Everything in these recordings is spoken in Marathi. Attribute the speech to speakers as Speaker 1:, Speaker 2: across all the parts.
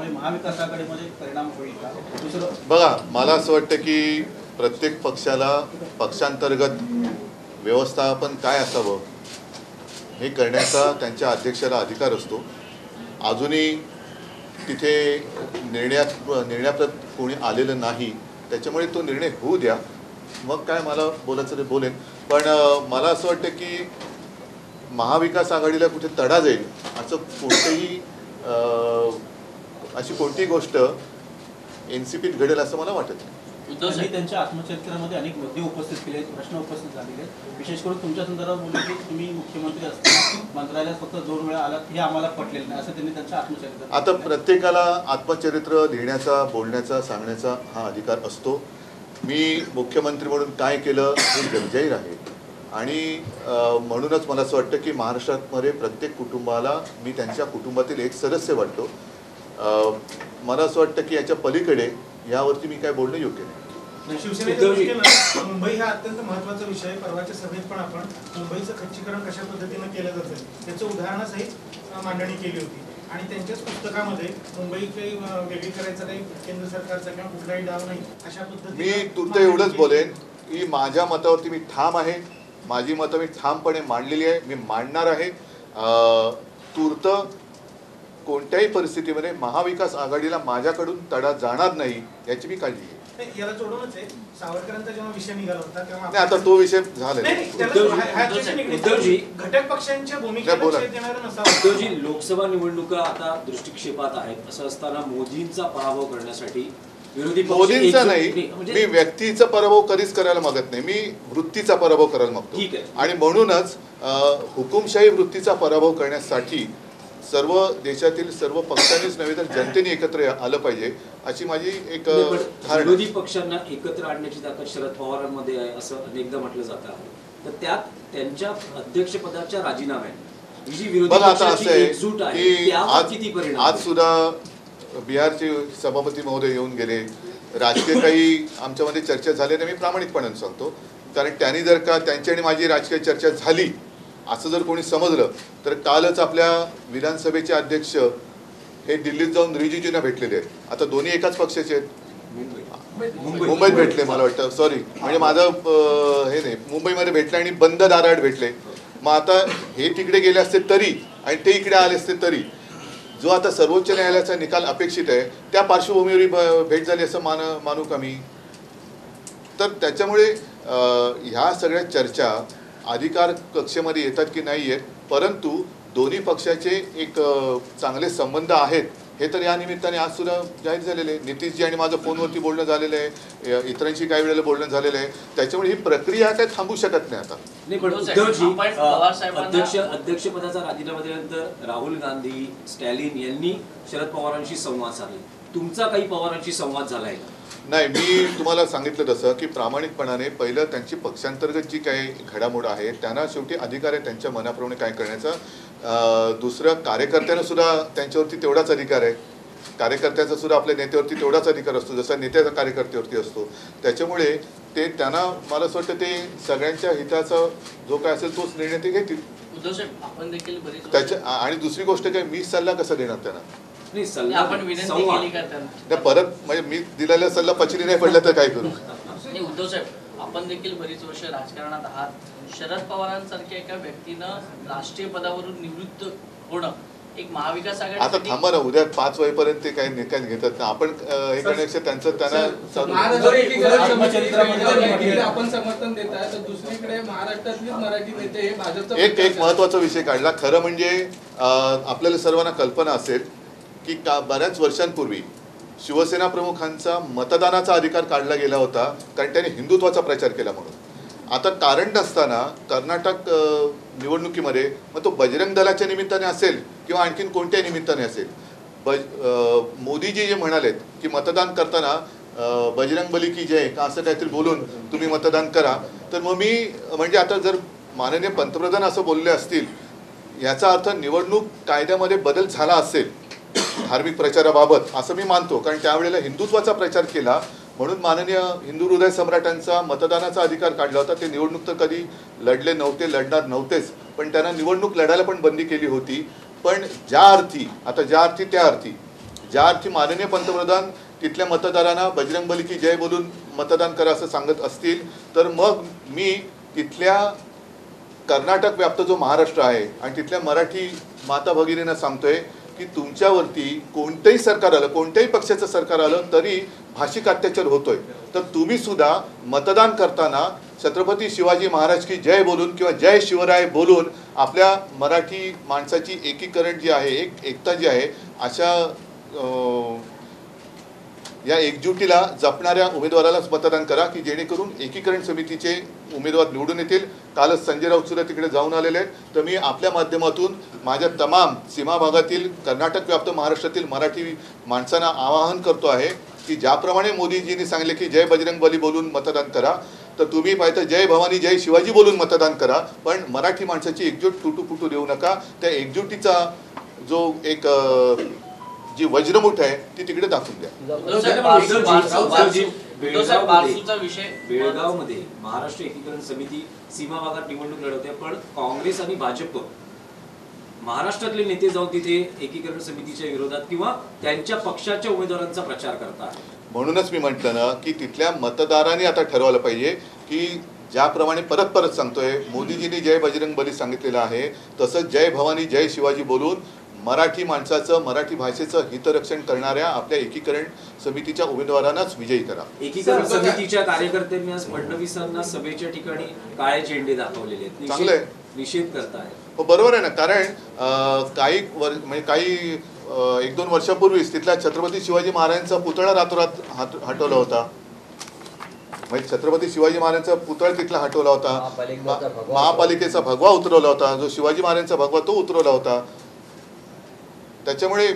Speaker 1: त्यामुळे महाविकास आघाडीमध्ये परिणाम होईल का? दुसरं
Speaker 2: बघा, मला असं वाटतं की प्रत्येक पक्षाला पक्षांतर्गत व्यवस्थापन काय असावं हे करण्याचा त्यांच्या अध्यक्षाला अधिकार असतो. अजूनही तिथे निर्णयाप्रत कोणी आलेलं नाही, त्याच्यामुळे तो निर्णय होऊ द्या. मग काय मला बोलायचं ते बोलेन. पण मला असं वाटतं की महाविकास आघाडीला कुठे तडा जाईल असं अशी कोणतीही गोष्ट NCPत घडेल असं मला वाटत नाही.
Speaker 1: त्यांनी त्यांच्या आत्मचरित्रामध्ये अनेक मुद्दे उपस्थित केले, प्रश्न उपस्थित झालेले आहेत. विशेष करून तुमच्या संदर्भात बोलले की तुम्ही मुख्यमंत्री असताना मंत्रालयात फक्त 2 वेळा आलात, हे आम्हाला पटलेलं नाही असं त्यांनी त्यांच्या आत्मचरित्रात.
Speaker 2: आता प्रत्येकाला आत्मचरित्र लिहिण्याचा, बोलण्याचा, सांगण्याचा हा अधिकार असतो. मी मुख्यमंत्री म्हणून काय केलं हे जगजाहीर आहे आणि म्हणूनच मला असं वाटतं की महाराष्ट्रामध्ये प्रत्येक कुटुंबाला मी त्यांच्या कुटुंबातील एक सदस्य वाटतो. मला असं वाटतं की याच्या पलीकडे यावरती मी काय बोलणं योग्य नाही.
Speaker 3: शिवसेनेच्या दृष्टीनं मुंबई हा अत्यंत महत्त्वाचा विषय आहे. परवाच्या सभेत पण आपण मुंबईचं खच्चीकरण कशा पद्धतीनं केलं जातं त्याचं उदाहरणासहित मांडणी केली होती आणि त्यांच्याच पुस्तकामध्ये मुंबई काही वेगळी करायचं काही केंद्र सरकारचा किंवा कुठलाही डाव नाही अशा पद्धतीने
Speaker 2: मी तुर्त एवढंच बोलेन की माझ्या मतावरती मी ठाम आहे. माझी मतं मी ठामपणे मांडलेली आहे, मी मांडणार आहे. तूर्त कोणत्याही परिस्थितीमध्ये महाविकास आघाडीला माझ्याकडून तडा जाणार नाही याची मी काळजी घेईन.
Speaker 3: याला जोडूनच आहे, सावरकरांचा जेव्हा विषय निघाला होता तेव्हा
Speaker 2: नाही, आता तो विषय झालेला
Speaker 4: उद्धवजी,
Speaker 3: घटक पक्षांच्या भूमिकेला लक्ष देणारं नसावं.
Speaker 4: उद्धवजी, लोकसभा निवडणुका आता दृष्टिक्षेपात आहेत. असं असताना मोदींचा पराभव करण्यासाठी विरोधी पक्ष
Speaker 2: मोदींचा नाही, मी व्यक्तीचा पराभव कधीच करायला मागत नाही, मी वृत्तीचा पराभव करायला मागतो. आणि म्हणूनच हुकुमशाही वृत्तीचा पराभव करण्यासाठी सर्व देशातील सर्व पक्षांनीच नव्हे तर जनतेने एकत्र आलं पाहिजे अशी माझी एक धारणा.
Speaker 4: विरोधी पक्षांना एकत्र आणण्याची ताकद शरद पवारांमध्ये आहे असं अनेकदा म्हटलं जात आहे. तर त्यात त्यांच्या अध्यक्षपदाच्या राजीनाम्याने जी विरोधी पक्षाची एकजूट आहे त्यावर किती परिणाम?
Speaker 2: आज सुद्धा बिहारचे सभापती महोदय येऊन गेले. राजकीय काही आमच्यामध्ये चर्चा झाल्याने मी प्रामाणिकपणाने सांगतो, कारण त्यांनी जर का त्यांची आणि माझी राजकीय चर्चा झाली असं जर कोणी समजलं तर कालच आपल्या विधानसभेचे अध्यक्ष हे दिल्लीत जाऊन रिजिजूंना भेटलेले आहेत. आता दोन्ही एकाच पक्षाचे आहेत. मुंबईत भेटले मला वाटतं, सॉरी म्हणजे माझं हे नाही, मुंबईमध्ये भेटले आणि बंद दाराआड भेटले. मग आता हे तिकडे गेले असते तरी आणि ते इकडे आले असते तरी जो आता सर्वोच्च न्यायालयाचा निकाल अपेक्षित आहे त्या पार्श्वभूमीवर भेट झाली असं मानू का मी? तर त्याच्यामुळे ह्या सगळ्या चर्चा अधिकार कक्षेमध्ये येतात की नाही येत, परंतु दोन्ही पक्षाचे एक चांगले संबंध आहेत हे तर या निमित्ताने आज सुद्धा जाहीर झालेले आहे. नितीशजी आणि माझं फोनवरती बोलणं झालेलं आहे, इतरांशी काही वेळेला बोलणं झालेलं आहे. त्याच्यामुळे ही प्रक्रिया काय थांबू शकत नाही आता.
Speaker 4: अध्यक्षपदाचा राजीनामा दिल्यानंतर राहुल गांधी, स्टॅलिन यांनी शरद पवारांशी संवाद साधला. तुमचा काही पवारांशी संवाद झालाय का?
Speaker 2: नाही, मी तुम्हाला सांगितलं तसं की प्रामाणिकपणाने पहिलं त्यांची पक्षांतर्गत जी काही घडामोड आहे त्यांना शेवटी अधिकार आहे त्यांच्या मनाप्रमाणे काय करण्याचा. दुसरं कार्यकर्त्यांना सुद्धा त्यांच्यावरती तेवढाच अधिकार आहे. कार्यकर्त्याचा सुद्धा आपल्या नेत्यावरती तेवढाच अधिकार असतो जसा नेत्याचा कार्यकर्त्यावरती असतो. त्याच्यामुळे ते त्यांना मला असं वाटतं ते सगळ्यांच्या हिताचा जो काय असेल तोच निर्णय ते घेतील. त्याच्या आणि दुसरी गोष्ट काय, मी सल्ला कसा देणार त्यांना? परत म्हणजे मी दिलेला सल्ला पचली नाही पडला तर काय करू?
Speaker 5: उद्धव साहेब, आपण देखील बरीच वर्ष राजकारणात आहात. शरद पवारांसारख्या एका व्यक्तीनं राष्ट्रीय पदावरून निवृत्त होणं एक महाविकास आघाडी.
Speaker 2: आता थांबा ना, उद्या 5 वाजेपर्यंत ते काही निकाल घेतात ना. आपण हे करण्यापेक्षा त्यांचं त्यांना
Speaker 6: आपण समर्थन देत आहे तर दुसरीकडे महाराष्ट्रातले मराठी नेते हे भाजपचा
Speaker 2: एक महत्वाचा विषय काढला. खरं म्हणजे आपल्याला सर्वांना कल्पना असेल की बऱ्याच वर्षांपूर्वी शिवसेना प्रमुखांचा मतदानाचा अधिकार काढला गेला होता कारण त्यांनी हिंदुत्वाचा प्रचार केला म्हणून. आता कारण नसताना कर्नाटक निवडणुकीमध्ये मग तो बजरंग दलाच्या निमित्ताने असेल किंवा आणखीन कोणत्याही निमित्ताने असेल, मोदीजी जे म्हणालेत की मतदान करताना बजरंगबली की जय का असं काहीतरी बोलून तुम्ही मतदान करा, तर मग मी म्हणजे आता जर माननीय पंतप्रधान असं बोलले असतील याचा अर्थ निवडणूक कायद्यामध्ये बदल झाला असेल धार्मिक प्रचाराबाबत असं मी मानतो. कारण त्यावेळेला हिंदुत्वाचा प्रचार केला म्हणून माननीय हिंदू हृदय सम्राटांचा मतदानाचा अधिकार काढला होता. ते निवडणूक तर कधी लढले नव्हते, लढणार नव्हतेच, पण त्यांना निवडणूक लढायला पण बंदी केली होती. पण ज्या अर्थी त्या अर्थी ज्या अर्थी माननीय पंतप्रधान तिथल्या मतदारांना बजरंगबली की जय बोलून मतदान करा असं सांगत असतील, तर मग मी तिथल्या कर्नाटक व्याप्त जो महाराष्ट्र आहे आणि तिथल्या मराठी माता भगिनींना सांगतोय की तुमच्यावरती कोणतंही सरकार आलं, कोणत्याही पक्षाचं सरकार आलं तरी भाषिक अत्याचार होतोय, तर तुम्ही सुद्धा मतदान करताना छत्रपती शिवाजी महाराज की जय बोलून किंवा जय शिवराय बोलून आपल्या मराठी माणसाची एकीकरण जी आहे, एकता जी आहे, अशा या एकजुटीला जपणाऱ्या उमेदवारालाच मतदान करा की जेणेकरून एकीकरण समितीचे उमेदवार निवडून येतील. कालच संजय राऊत सुद्धा तिकडे जाऊन आलेले आहेत. तर मी आपल्या माध्यमातून माझ्या तमाम सीमा भागातील कर्नाटक व्याप्त महाराष्ट्रातील मराठी माणसांना आवाहन करतो आहे की ज्याप्रमाणे मोदीजींनी सांगितले की जय बजरंगबली बोलून मतदान करा, तर तुम्ही पाहिजे जय भवानी जय शिवाजी बोलून मतदान करा, पण मराठी माणसाची एकजूट तुटू देऊ नका. त्या एकजुटीचा जो एक जी वज्रमुठ आहे ती तिकडे दाखवून द्या.
Speaker 4: बेळगावमध्ये महाराष्ट्र एकीकरण समिती सीमा भागात निवडणूक लढवते, पण काँग्रेस आणि भाजप महाराष्ट्रातले नेते जाऊन तिथे एकीकरण समितीच्या विरोधात किंवा त्यांच्या पक्षाच्या उमेदवारांचा प्रचार करतात.
Speaker 2: म्हणूनच मी म्हटलं ना की तिथल्या मतदारांनी आता ठरवलं पाहिजे की ज्याप्रमाणे परत सांगतोय मोदीजींनी जय बजरंगबली सांगितलेलं आहे, तसंच जय भवानी जय शिवाजी बोलून मराठी माणसाचं, मराठी भाषेचं हितरक्षण करणाऱ्या आपल्या एकीकरण समितीच्या उमेदवारांनाच विजयी करा.
Speaker 4: एकीकरण समितीच्या कार्यकर्त्यांनी आज फडणवीसांना सभेच्या ठिकाणी काळे झेंडे दाखवलेले आहेत,
Speaker 2: चांगलंय,
Speaker 4: निषेध करताय.
Speaker 2: हो बरोबर आहे ना, कारण काही 1-2 वर्षापूर्वीच तिथल्या छत्रपती शिवाजी महाराजांचा पुतळा रातोरात हटवला होता. म्हणजे छत्रपती शिवाजी महाराजांचा पुतळा तिथला हटवला होता, महापालिकेचा भगवा उतरवला होता, जो शिवाजी महाराजांचा भगवा तो उतरवला होता. त्याच्यामुळे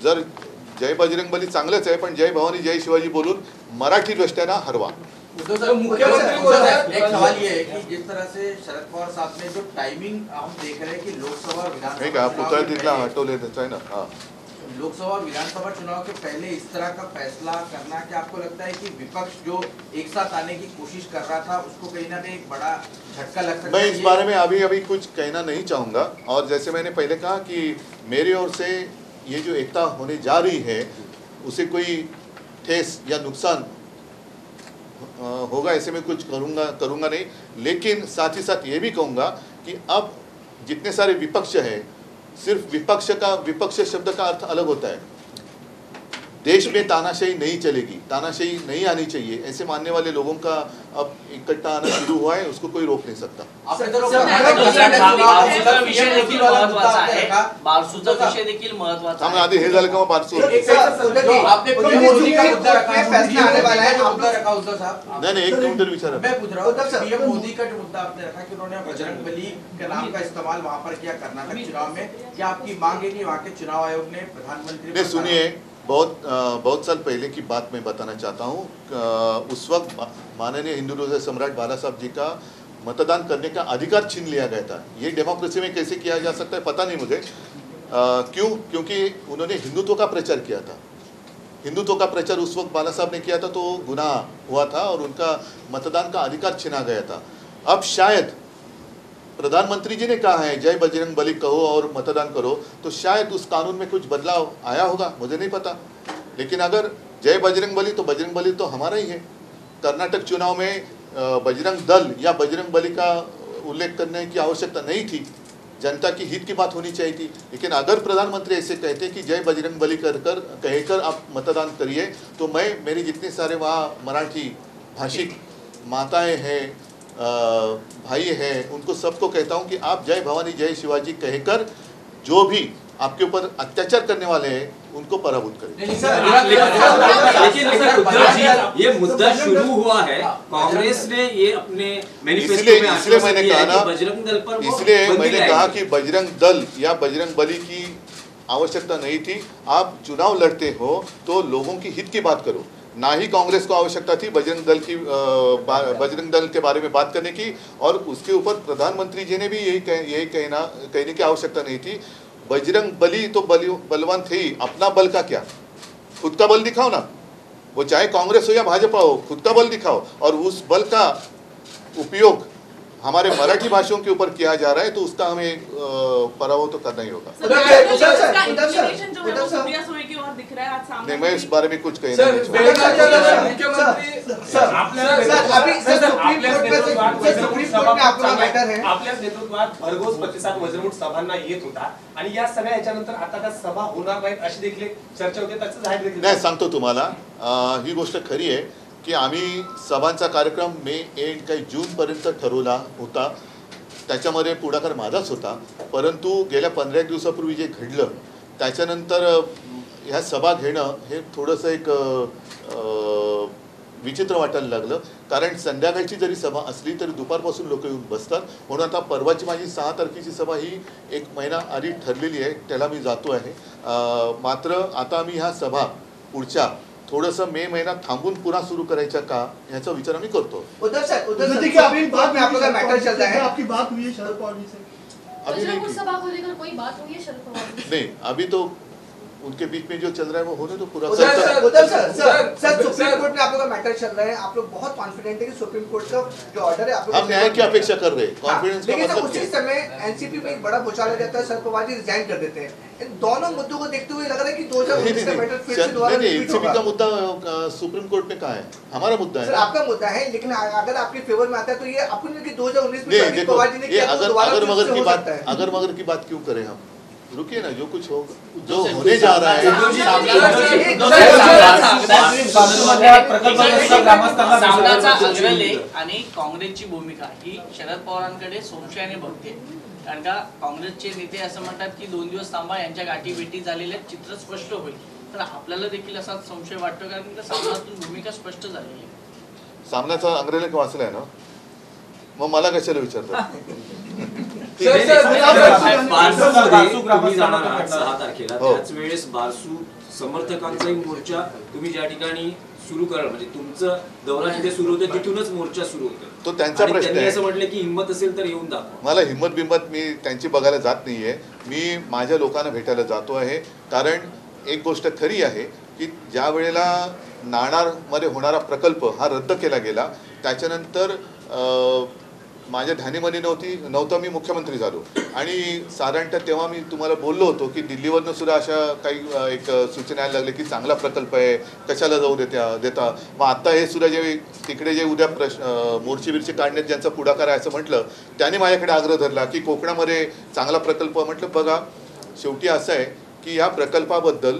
Speaker 2: जर जय बजरंगबली चांगलंच आहे, पण जय भवानी जय शिवाजी बोलून मराठी दृष्ट्यानं हरवा.
Speaker 7: मुख्यमंत्री एक सवाल ये है कि जिस तरह से शरद पवार साहब ने जो टाइमिंग हम देख रहे हैं कि लोकसभा और विधानसभा
Speaker 2: पुतळा तिथला हटवले त्याचा आहे ना. हाँ,
Speaker 7: लोकसभा और विधानसभा चुनाव के पहले इस तरह का फैसला करना, क्या आपको लगता है कि विपक्ष जो एक साथ आने की कोशिश कर रहा था उसको कहीं ना कहीं एक बड़ा झटका लग सकता है?
Speaker 2: मैं इस बारे में अभी कुछ कहना नहीं चाहूँगा. और जैसे मैंने पहले कहा कि मेरी ओर से ये जो एकता होने जा रही है उसे कोई ठेस या नुकसान होगा ऐसे मैं कुछ करूँगा नहीं. लेकिन साथ ही साथ ये भी कहूँगा कि अब जितने सारे विपक्ष हैं, सिर्फ विपक्ष शब्द का अर्थ अलग होता है. देश में तानाशाही नहीं चलेगी, तानाशाही नहीं आनी चाहिए, ऐसे मानने वाले लोगों का अब इकट्ठा आना शुरू हुआ है, उसको कोई रोक नहीं सकता.
Speaker 5: विषय देखील महत्त्वाचा आहे.
Speaker 2: आधी हे झालं का मग बारसू नाही, एक काउंटर विचारा.
Speaker 7: मैं पूछ रहा हूँ, पीएम मोदी का जो मुद्दा आपने रखा कि उन्होंने बजरंगबली के नाम का इस्तेमाल वहाँ पर किया कर्नाटक चुनाव में, क्या आपकी मांग है कि वहाँ के चुनाव आयोग ने प्रधानमंत्री?
Speaker 2: सुनिए, बहुत साल पहले की बात मैं बताना चाहता हूँ. उस वक्त माननीय हिंदू हृदय सम्राट बाला साहब जी का मतदान करने का अधिकार छीन लिया गया था. ये डेमोक्रेसी में कैसे किया जा सकता है पता नहीं मुझे. क्यों? क्योंकि उन्होंने हिंदुत्व का प्रचार किया था. हिंदुत्व का प्रचार उस वक्त बाला साहब ने किया था तो गुनाह हुआ था और उनका मतदान का अधिकार छीना गया था. अब शायद प्रधानमंत्री जी ने कहा है जय बजरंगबली कहो और मतदान करो, तो शायद उस कानून में कुछ बदलाव आया होगा, मुझे नहीं पता. लेकिन अगर जय बजरंगबली तो बजरंगबली तो हमारा ही है. कर्नाटक चुनाव में बजरंग दल या बजरंगबली का उल्लेख करने की आवश्यकता नहीं थी, जनता की हित की बात होनी चाहिए थी. लेकिन अगर प्रधानमंत्री ऐसे कहते कि जय बजरंगबली कहकर आप मतदान करिए, तो मैं मेरी जितने सारे वहाँ मराठी भाषिक माताएं हैं, भाई हैं, उनको सबको कहता हूं कि आप जय भवानी जय शिवाजी कहकर जो भी आपके ऊपर अत्याचार करने वाले हैं उनको पराभूत करें.
Speaker 4: लेकिन ये मुद्दा शुरू हुआ है, कांग्रेस ने ये अपने मैनिफेस्टो में
Speaker 2: इसलिए मैंने कहा ना,
Speaker 4: बजरंग दल पर
Speaker 2: इसलिए मैंने कहा कि बजरंग दल या बजरंग बली की आवश्यकता नहीं थी. आप चुनाव लड़ते हो तो लोगों की हित की बात करो. ना ही कांग्रेस को आवश्यकता थी बजरंग दल के बारे में बात करने की, और उसके ऊपर प्रधानमंत्री जी ने भी यही कहने की आवश्यकता नहीं थी. बजरंग बली तो बलवान थे ही, अपना बल का क्या, खुद का बल दिखाओ ना. वो चाहे कांग्रेस हो या भाजपा हो, खुद का बल दिखाओ और उस बल का उपयोग हमारे मराठी भाषियों के ऊपर किया जा रहा है तो उसका हमें पराभव तो करना ही होगा। नहीं, मैं इस बारे में कुछ कहना नहीं चाहता।
Speaker 8: आपल्याच नेतृत्वात भरघोस प्रतिसाद वज्रमुठ सभांना येत होता आणि या सगळ्या याच्यानंतर आता त्या सभा होणार नाहीत अशी देखील एक चर्चा होते, त्याचं जाहीर देखील
Speaker 2: नाही, सांगतो तुम्हाला, ही गोष्ट खरी आहे की आम्ही सभांचा कार्यक्रम मे एंड काही जूनपर्यंत ठरवला होता, त्याच्यामध्ये पुढाकार माझाच होता. परंतु गेल्या 15 दिवसापूर्वी जे घडलं त्याच्यानंतर ह्या सभा घेणं हे थोडंसं एक विचित्र वाटायला लागलं. कारण संध्याकाळची जरी सभा असली तरी दुपारपासून लोक येऊन बसतात. म्हणून आता परवाची माझी 6 तारखेची सभा ही 1 महिना आधी ठरलेली आहे, त्याला मी जातो आहे. मात्र आता आम्ही ह्या सभा पुढच्या थोडंसं मे महिना थांबून पुन्हा सुरू करायच्या का ह्याचा विचार आम्ही करतो.
Speaker 9: उद्धव सर देखिए अभी बात में आप लोग का मैटर चल रहा है, आपकी बात हुई है शरद पवार जी से?
Speaker 2: अभी नहीं,
Speaker 10: सभा को लेकर कोई बात हुई है शरद पवार जी से?
Speaker 2: नहीं, अभी तो उनके बीच में जो चल रहा है वो होने तो पूरा
Speaker 9: उद्धव सर सुप्रीम कोर्ट में आप लोग का मैटर चल रहा है, आप लोग बहुत कॉन्फिडेंट है कि सुप्रीम कोर्ट का जो ऑर्डर है आप लोग
Speaker 2: हम न्याय की अपेक्षा कर रहे हैं. कॉन्फिडेंस का
Speaker 9: लेकिन
Speaker 2: मतलब
Speaker 9: उसी समय एनसीपी में एक बड़ा भूचाल जाता है, शरद पवार जी रिजाइन कर देते हैं. इन दोनों मुद्दों को देखते हुए लग रहा है कि 2019 का मैटर फिर से दोबारा रिपीट
Speaker 2: एनसीपी
Speaker 9: होगा.
Speaker 2: का मुद्दा सुप्रीम कोर्ट में कहाँ है? हमारा मुद्दा
Speaker 9: सर
Speaker 2: है.
Speaker 9: आपका मुद्दा है, लेकिन अगर आपके फेवर में आता है तो ये अपन कि 2019 में
Speaker 2: नहीं,
Speaker 9: शरद
Speaker 2: देखो,
Speaker 9: पवार जी ने
Speaker 2: ये
Speaker 9: किया तो दोबारा
Speaker 2: अगर
Speaker 9: फिर
Speaker 2: मगर
Speaker 9: से
Speaker 2: की
Speaker 9: हो
Speaker 2: बात,
Speaker 9: सकता है.
Speaker 2: अगर मगर की बात क्यों करें हम? रुकिए ना, जो कुछ हो, जो होने जा रहा है.
Speaker 5: सामनाचा अग्रलेख आणि काँग्रेसची भूमिका ही शरद पवारांकडे संशयाने बघते. कारण का काँग्रेसचे नेते असं म्हणतात की 2 दिवस थांबा, यांच्या गाठी भेटी झालेल्या चित्र स्पष्ट होईल. तर आपल्याला देखील असा संशय वाटतो, कारण का सामनातून भूमिका स्पष्ट झालेली आहे.
Speaker 2: सामनाचा अंग्रेजी वाचलाय ना, मग मला कशाला विचारतात?
Speaker 4: तुम्ही जाणार आहात 6 तारखेला,
Speaker 2: हो.
Speaker 4: त्याच वेळेस बारसू समर्थकांचाही मोर्चा तुम्ही ज्या ठिकाणी सुरू कराल, म्हणजे तुमचं दौरा जिथे सुरू होतं तिथूनच मोर्चा सुरू होतो.
Speaker 2: तो त्यांचा
Speaker 4: आणि
Speaker 2: प्रश्न
Speaker 4: त्यांनी
Speaker 2: आहे.
Speaker 4: असं म्हटलं की हिंमत असेल तर येऊन दाखवा.
Speaker 2: मला हिंमत बिंमत मी त्यांची बघायला जात नाहीये. मी माझ्या लोकांना भेटायला जातो आहे. कारण एक गोष्ट खरी आहे की ज्या वेळेला नाणारमध्ये होणारा प्रकल्प हा रद्द केला गेला त्याच्यानंतर माझ्या ध्यानीमध्ये नव्हता मी मुख्यमंत्री झालो. आणि साधारणतः तेव्हा मी तुम्हाला बोललो होतो की दिल्लीवरनं सुद्धा अशा काही एक सूचना यायला लागल्या की चांगला प्रकल्प आहे, कशाला जाऊ देता. मग आता हे सुद्धा जे तिकडे जे उद्या मोर्चे बिर्चे काढण्यात ज्यांचा पुढाकार आहे असं म्हटलं, त्याने माझ्याकडे आग्रह धरला की कोकणामध्ये चांगला प्रकल्प. म्हटलं बघा, शेवटी असं आहे की या प्रकल्पाबद्दल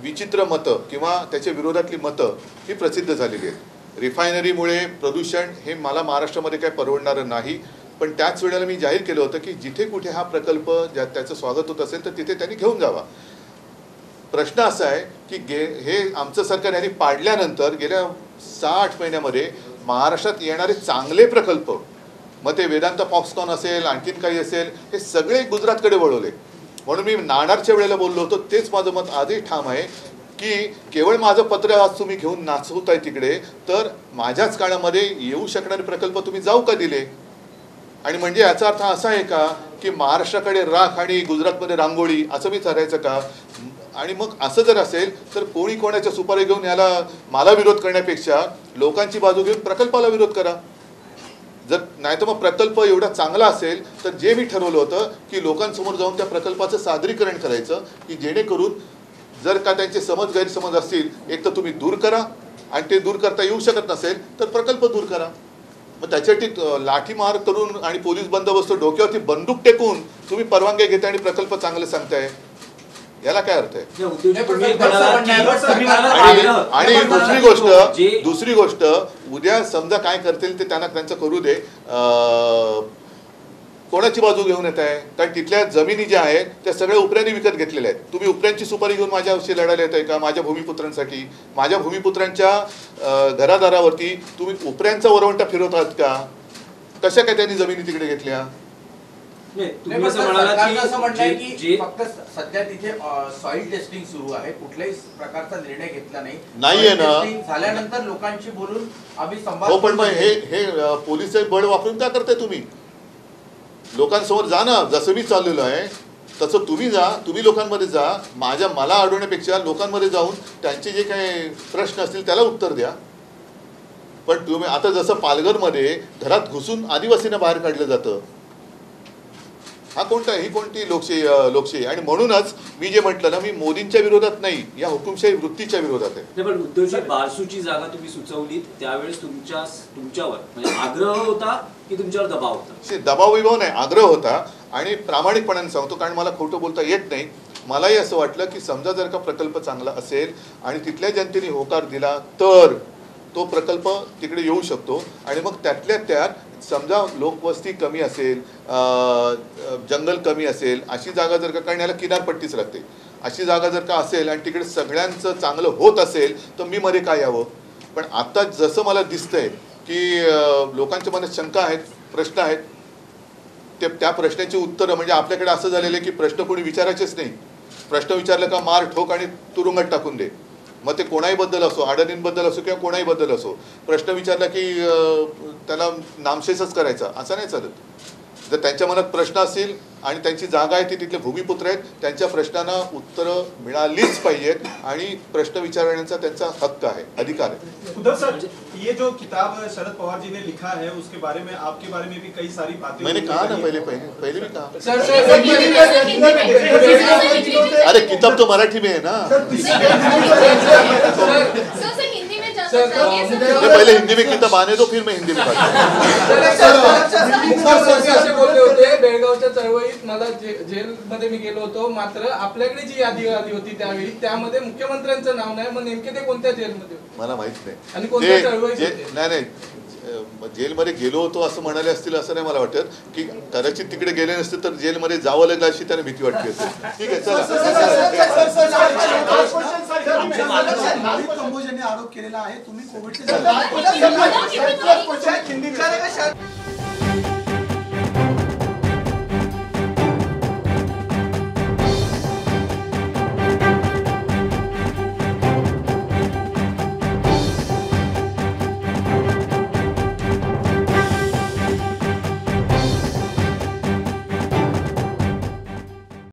Speaker 2: विचित्र मतं किंवा त्याच्या विरोधातली मतं ही प्रसिद्ध झालेली आहेत. रिफायनरीमुळे प्रदूषण हे मला महाराष्ट्रामध्ये काही परवडणारं नाही. पण त्याच वेळेला मी जाहीर केलं होतं की जिथे कुठे हा प्रकल्प त्याचं स्वागत होत असेल तर तिथे त्यांनी घेऊन जावा. प्रश्न असा आहे की हे आमचं सरकार यांनी पाडल्यानंतर गेल्या 6-8 महिन्यामध्ये महाराष्ट्रात येणारे चांगले प्रकल्प, मग ते वेदांत फॉक्सकॉन असेल, आणखीन काही असेल, हे सगळे गुजरातकडे वळवले. म्हणून मी नाणारच्या वेळेला बोललो होतो, तेच माझं मत आजही ठाम आहे की केवळ माझं पत्र आज तुम्ही घेऊन नाचवताय तिकडे, तर माझ्याच काळामध्ये येऊ शकणारे प्रकल्प तुम्ही जाऊ का दिले? आणि म्हणजे याचा अर्थ असा आहे का की महाराष्ट्राकडे राख आणि गुजरातमध्ये रांगोळी असं मी ठरायचं का? आणि मग असं जर असेल तर कोणी कोणाच्या सुपारी घेऊन याला मला विरोध करण्यापेक्षा लोकांची बाजू घेऊन प्रकल्पाला विरोध करा. जर नाही तर मग प्रकल्प एवढा चांगला असेल तर जे मी ठरवलं होतं की लोकांसमोर जाऊन त्या प्रकल्पाचं सादरीकरण करायचं, की जेणेकरून जर का त्यांचे गैरसमज असतील एक तर तुम्ही दूर करा, आणि ते दूर करता येऊ शकत नसेल तर प्रकल्प दूर करा. मग त्याच्यासाठी लाठीमार करून आणि पोलीस बंदोबस्त डोक्यावरती बंदूक टेकून तुम्ही परवानगी घेताय आणि प्रकल्प चांगले सांगताय, याला काय अर्थ आहे? आणि दुसरी गोष्ट उद्या समजा काय करतील ते त्यांचं करू दे. कोणाची बाजू घेऊन येत आहे? कारण तिथल्या जमिनी ज्या आहेत त्या सगळ्या उपऱ्यांनी विकत घेतलेल्या आहेत. तुम्ही उपऱ्यांची सुपारी घेऊन माझ्याशी लढायला येत आहे का? माझ्या भूमिपुत्रांसाठी, माझ्या भूमिपुत्रांच्या घरादारावरती तुम्ही उपऱ्यांचा वरवंटा फिरवत आहात का? कशा काय त्यांनी जमिनी तिकडे घेतल्या?
Speaker 7: असं म्हटलंय की फक्त सध्या तिथे सॉइल टेस्टिंग सुरू आहे, कुठल्याही प्रकारचा निर्णय घेतला
Speaker 2: नाहीये ना.
Speaker 7: झाल्यानंतर लोकांशी बोलून आम्ही संवाद.
Speaker 2: हो, पण मग हे पोलीस बळ वापरून काय करताय तुम्ही? लोकांसमोर जा ना, जसं मी चाललेलो आहे तसं तुम्ही जा, तुम्ही लोकांमध्ये जा. मला अडवण्यापेक्षा लोकांमध्ये जाऊन त्यांचे जे काही प्रश्न असतील त्याला उत्तर द्या. पण तुम्ही आता जसं पालघरमध्ये घरात घुसून आदिवासींना बाहेर काढलं जातं, ही कोणती लोकशाही? आणि म्हणूनच मी जे म्हटलं ना, मी मोदींच्या विरोधात नाही, या हुकुमशाही वृत्तीच्या विरोधात आहे.
Speaker 4: पण उद्धवजी, बारसूची जागा तुम्ही सुचवलीत त्यावेळेस तुमच्यावर म्हणजे आग्रह होता की तुमच्यावर दबाव होता?
Speaker 2: दबाव विभाव नाही, आग्रह होता. आणि प्रामाणिकपणाने सांगतो, कारण मला खोटं बोलता येत नाही. मलाही असं वाटलं की समजा जर का प्रकल्प चांगला असेल आणि तिथल्या जनतेने होकार दिला तर तो प्रकल्प तिकडे येऊ शकतो. आणि मग त्यातल्या त्यात समजा लोकवस्ती कमी असेल, जंगल कमी असेल, अशी जागा जर का, कारण याला किनारपट्टीच लागते, अशी जागा जर का असेल आणि तिकडे सगळ्यांचं चांगलं होत असेल तर मी मध्ये काय यावं. पण आता जसं मला दिसतंय की लोकांच्या मनात शंका आहेत, प्रश्न आहेत, त्या प्रश्नाची उत्तरं म्हणजे आपल्याकडे असं झालेलं आहे की प्रश्न कोणी विचारायचेच नाही. प्रश्न विचारलं का मार ठोक आणि तुरुंगात टाकून दे. मग ते कोणाहीबद्दल असो, अडणींबद्दल असो किंवा कोणाहीबद्दल असो, प्रश्न विचारला की त्याला नामशेषच करायचा, असं नाही चालत. जर त्यांच्या मनात प्रश्न असतील आणि त्यांची जागा आहे ती तिथले भूमिपुत्र आहेत, त्यांच्या प्रश्नांना उत्तरं मिळालीच पाहिजेत आणि प्रश्न विचारण्याचा त्यांचा हक्क आहे, अधिकार आहे.
Speaker 11: उद्धव सर, ये जो किताब शरद पवार जी ने लिखा है उसके बारे में, आपके बारे में भी कई सारी बातें
Speaker 2: मैंने कहा ना पहले भी कहा.
Speaker 10: सर,
Speaker 2: अरे किताब तो मराठी में है ना.
Speaker 10: हिंदी में जानना चाहिए.
Speaker 2: पहले हिंदी में किताब आने दो, फिर मैं हिंदी में
Speaker 6: असे बोलले होते बेळगावच्या चळवळीत मला जेलमध्ये मी गेलो होतो, मात्र आपल्याकडे जी यादी आली होती त्यावेळी त्यामध्ये मुख्यमंत्र्यांचं नाव नाही. मग नेमके ते कोणत्या जेलमध्ये होते
Speaker 2: मला माहित नाही.
Speaker 6: आणि कोणत्या चळवळीत?
Speaker 2: नाही जेलमध्ये गेलो होतो असं म्हणाले असतील असं नाही मला वाटत. की कदाचित तिकडे गेले नसते तर जेलमध्ये जावं लागलं अशी त्यांना भीती वाटली असेल. ठीक आहे, चला.
Speaker 9: आरोप केलेला आहे तुम्ही कोविडचे